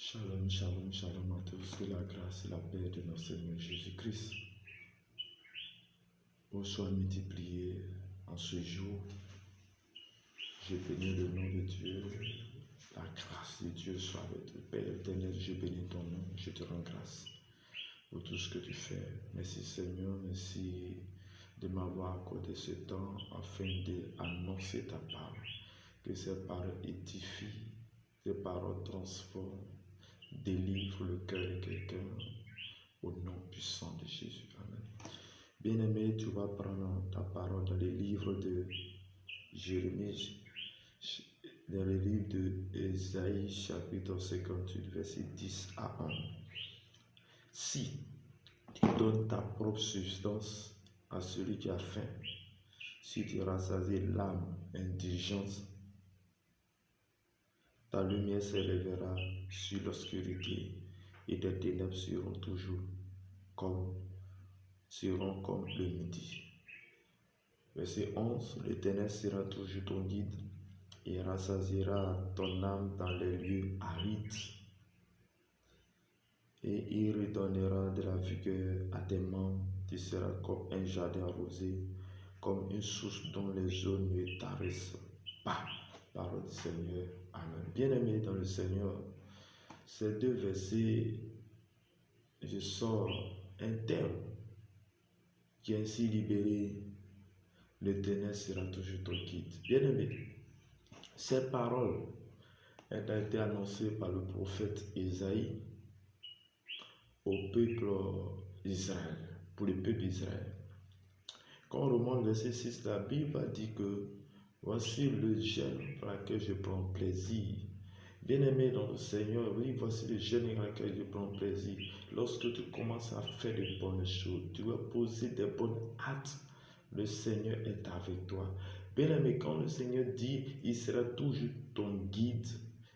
Shalom, shalom, shalom à tous, que la grâce et la paix de notre Seigneur Jésus-Christ vous soient multipliées en ce jour. Je bénis le nom de Dieu, la grâce de Dieu soit avec toi. Père éternel, je bénis ton nom, je te rends grâce pour tout ce que tu fais. Merci Seigneur, merci de m'avoir accordé ce temps afin d'annoncer ta parole. Que cette parole édifie, ces paroles transforment, délivre le cœur de quelqu'un au nom puissant de Jésus. Amen. Bien-aimé, tu vas prendre ta parole dans les livres de Jérémie, dans le livre de Ésaïe, chapitre 58, verset 10 à 11. Si tu donnes ta propre substance à celui qui a faim, si tu rassasies l'âme indigente, ta lumière s'élèvera sur l'obscurité et tes ténèbres seront comme le midi. Verset 11, l'Éternel sera toujours ton guide et rassasiera ton âme dans les lieux arides. Et il redonnera de la vigueur à tes membres. Tu seras comme un jardin arrosé, comme une source dont les eaux ne tarissent pas. Parole du Seigneur. Amen. Bien-aimés dans le Seigneur, ces deux versets, je sors un thème qui est ainsi libéré. L'Éternel sera toujours ton guide. Bien-aimé, ces paroles ont été annoncées par le prophète Ésaïe au peuple d'Israël, pour le peuple d'Israël. Quand on remonte verset 6, la Bible a dit que voici le jeûne dans lequel je prends plaisir. Bien-aimé dans le Seigneur, oui, voici le jeûne dans lequel je prends plaisir. Lorsque tu commences à faire de bonnes choses, tu vas poser des bonnes actes, le Seigneur est avec toi. Bien-aimé, quand le Seigneur dit, il sera toujours ton guide,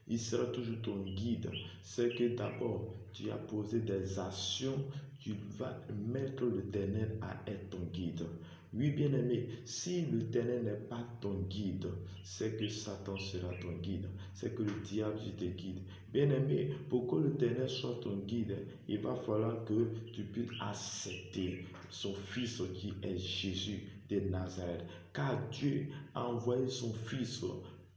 il sera toujours ton guide, c'est que d'abord, tu as posé des actions, tu vas mettre l'Éternel à être ton guide. Oui, bien-aimé, si l'Éternel n'est pas ton guide, c'est que Satan sera ton guide, c'est que le diable te guide. Bien-aimé, pour que l'Éternel soit ton guide, il va falloir que tu puisses accepter son Fils qui est Jésus de Nazareth. Car Dieu a envoyé son Fils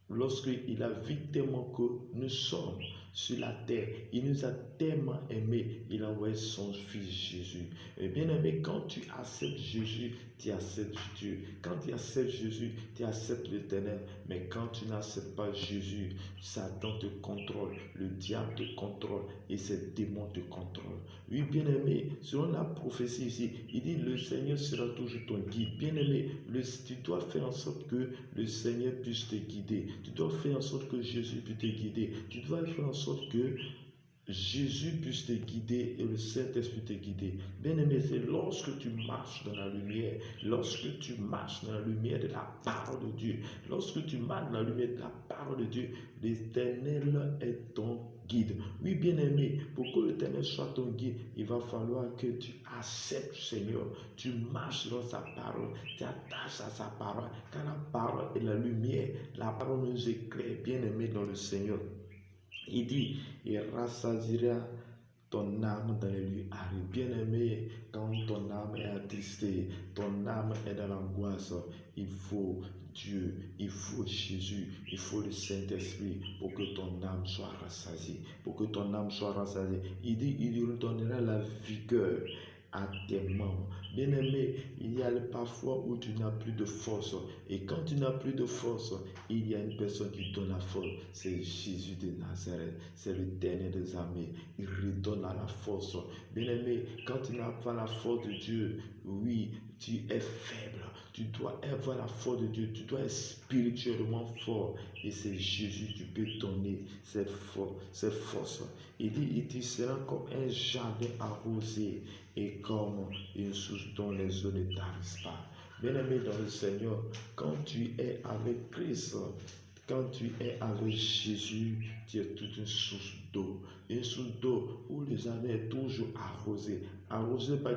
lorsqu'il a vu tellement que nous sommes sur la terre. Il nous a tellement aimés, il a envoyé son Fils Jésus. Et bien aimé, quand tu acceptes Jésus, tu acceptes Dieu. Quand tu acceptes Jésus, tu acceptes l'Éternel. Mais quand tu n'acceptes pas Jésus, Satan te contrôle, le diable te contrôle et ses démons te contrôlent. Oui, bien aimé, selon la prophétie ici, il dit le Seigneur sera toujours ton guide. Bien aimé, tu dois faire en sorte que le Seigneur puisse te guider. Tu dois faire en sorte que Jésus puisse te guider. Tu dois faire en sorte que Jésus puisse te guider et le Saint-Esprit te guider. Bien-aimé, c'est lorsque tu marches dans la lumière, lorsque tu marches dans la lumière de la parole de Dieu, lorsque tu marches dans la lumière de la parole de Dieu, l'Éternel est ton guide. Oui, bien-aimé, pour que l'Éternel soit ton guide, il va falloir que tu acceptes, Seigneur, tu marches dans sa parole, tu attaches à sa parole, car la parole est la lumière, la parole nous éclaire, bien-aimé dans le Seigneur. Il dit, il rassasiera ton âme dans les lieux arides. Bien-aimé, quand ton âme est attristée, ton âme est dans l'angoisse, il faut Dieu, il faut Jésus, il faut le Saint-Esprit pour que ton âme soit rassasiée. Pour que ton âme soit rassasiée. Il dit, il redonnera la vigueur à tes membres. Bien-aimé, il y a parfois où tu n'as plus de force. Et quand tu n'as plus de force, il y a une personne qui donne la force. C'est Jésus de Nazareth. C'est l'Éternel des armées. Il redonne à la force. Bien-aimé, quand tu n'as pas la force de Dieu, oui, tu es faible. Tu dois avoir la force de Dieu. Tu dois être spirituellement fort. Et c'est Jésus qui peut donner cette force. Il dit, sera comme un jardin arrosé et comme une source dont les eaux ne tarissent pas. Bien-aimé dans le Seigneur, quand tu es avec Christ, Quand tu es avec Jésus, tu es toute une source d'eau. Une source d'eau où le jardin est toujours arrosé. Arrosé par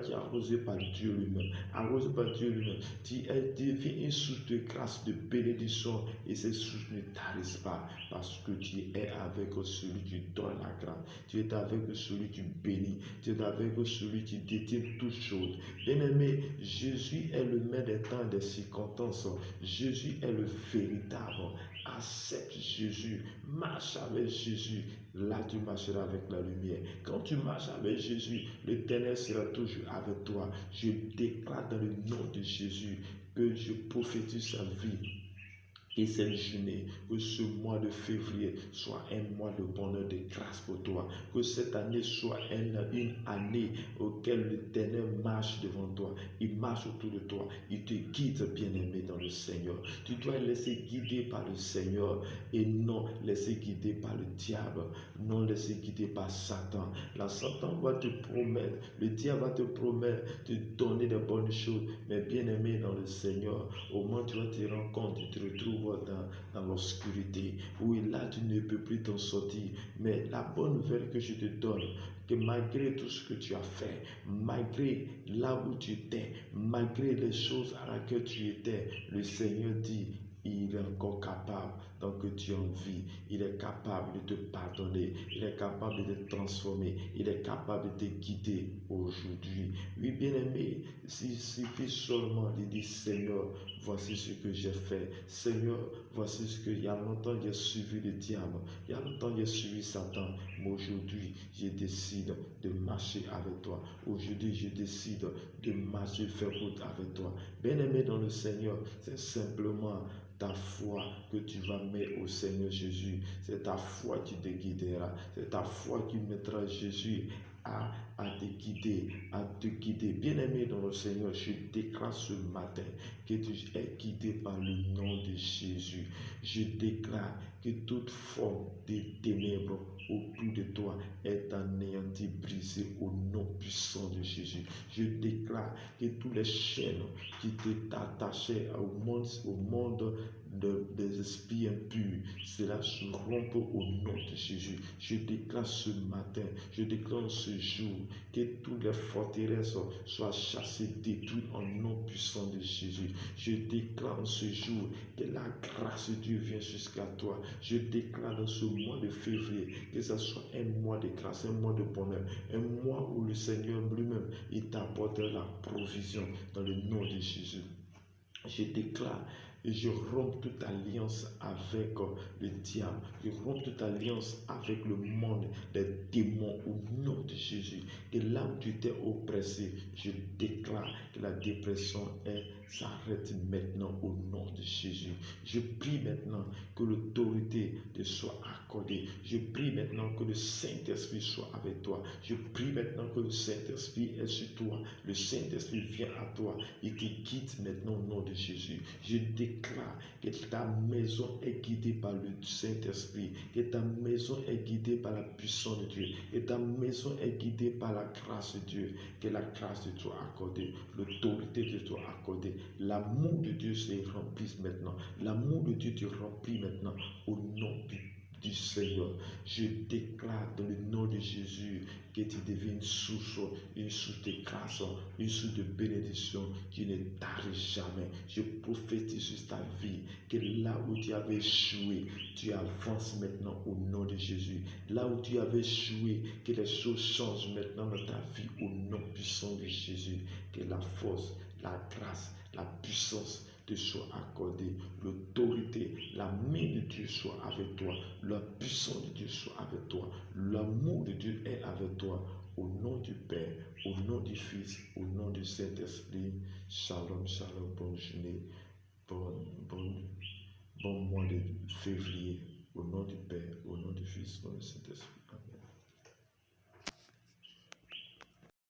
Dieu lui-même. Arrosé par Dieu lui-même. Tu deviens une source de grâce, de bénédiction. Et ces sources ne tarissent pas. Parce que tu es avec celui qui donne la grâce. Tu es avec celui qui bénit. Tu es avec celui qui détient toutes choses. Bien-aimé, Jésus est le maître des temps et des circonstances. Jésus est le véritable. Accepte Jésus, marche avec Jésus, là tu marcheras avec la lumière. Quand tu marches avec Jésus, l'Éternel sera toujours avec toi. Je déclare dans le nom de Jésus que je prophétise sa vie. Et cette journée, que ce mois de février soit un mois de bonheur, de grâce pour toi. Que cette année soit une année auquel l'Éternel marche devant toi. Il marche autour de toi. Il te guide, bien-aimé, dans le Seigneur. Tu dois laisser guider par le Seigneur et non laisser guider par le diable. Non laisser guider par Satan. La Satan va te promettre, le diable va te promettre de donner de bonnes choses. Mais bien-aimé dans le Seigneur, au moment où tu vas te rendre compte, tu te retrouves dans l'obscurité, où là tu ne peux plus t'en sortir. Mais la bonne nouvelle que je te donne, que malgré tout ce que tu as fait, malgré là où tu étais, malgré les choses à laquelle tu étais, le Seigneur dit, il est encore capable, donc que tu en vis. Il est capable de te pardonner. Il est capable de te transformer. Il est capable de te guider aujourd'hui. Oui, bien-aimé, s'il suffit seulement de dire, Seigneur, voici ce que j'ai fait. Seigneur, voici ce que il y a longtemps j'ai suivi le diable. Il y a longtemps j'ai suivi Satan. Mais aujourd'hui, je décide de marcher avec toi. Aujourd'hui, je décide de marcher, faire route avec toi. Bien-aimé dans le Seigneur, c'est simplement ta foi que tu vas mettre au Seigneur Jésus. C'est ta foi qui te guidera. C'est ta foi qui mettra Jésus à te guider, à te guider. Bien-aimé dans le Seigneur, je déclare ce matin que tu es guidé par le nom de Jésus. Je déclare que toute forme de ténèbres autour de toi est anéantie, brisée au nom puissant de Jésus. Je déclare que toutes les chaînes qui t'attachaient au monde des esprits impurs, cela se rompt au nom de Jésus. Je déclare ce matin, je déclare ce jour, que toutes les forteresses soient chassées, détruites en nom puissant de Jésus. Je déclare en ce jour que la grâce de Dieu vient jusqu'à toi. Je déclare dans ce mois de février que ce soit un mois de grâce, un mois de bonheur, un mois où le Seigneur lui-même, il t'apporte la provision dans le nom de Jésus. Je déclare et je romps toute alliance avec le diable. Je romps toute alliance avec le monde des démons au nom de Jésus. Et là où tu étais oppressé, je déclare que la dépression s'arrête maintenant au nom de Jésus. Je prie maintenant que l'autorité te soit accordée. Je prie maintenant que le Saint-Esprit soit avec toi. Je prie maintenant que le Saint-Esprit est sur toi. Le Saint-Esprit vient à toi. Il te guide maintenant au nom de Jésus. Je déclare que ta maison est guidée par le Saint-Esprit, que ta maison est guidée par la puissance de Dieu, que ta maison est guidée par la grâce de Dieu, que la grâce de Dieu soit accordée, l'autorité de Dieu soit accordée, l'amour de Dieu se remplisse maintenant, l'amour de Dieu te remplit maintenant au nom du Seigneur. Je déclare dans le nom de Jésus que tu deviens une source de grâce, une source de bénédiction qui ne t'arrive jamais. Je prophétise sur ta vie que là où tu avais échoué, tu avances maintenant au nom de Jésus. Là où tu avais échoué, que les choses changent maintenant dans ta vie au nom puissant de Jésus. Que la force, la grâce, la puissance te soit accordée, l'autorité, la main de Dieu soit avec toi, la puissance de Dieu soit avec toi, l'amour de Dieu est avec toi, au nom du Père, au nom du Fils, au nom du Saint-Esprit. Shalom, shalom, bonne journée, bon mois de février, au nom du Père, au nom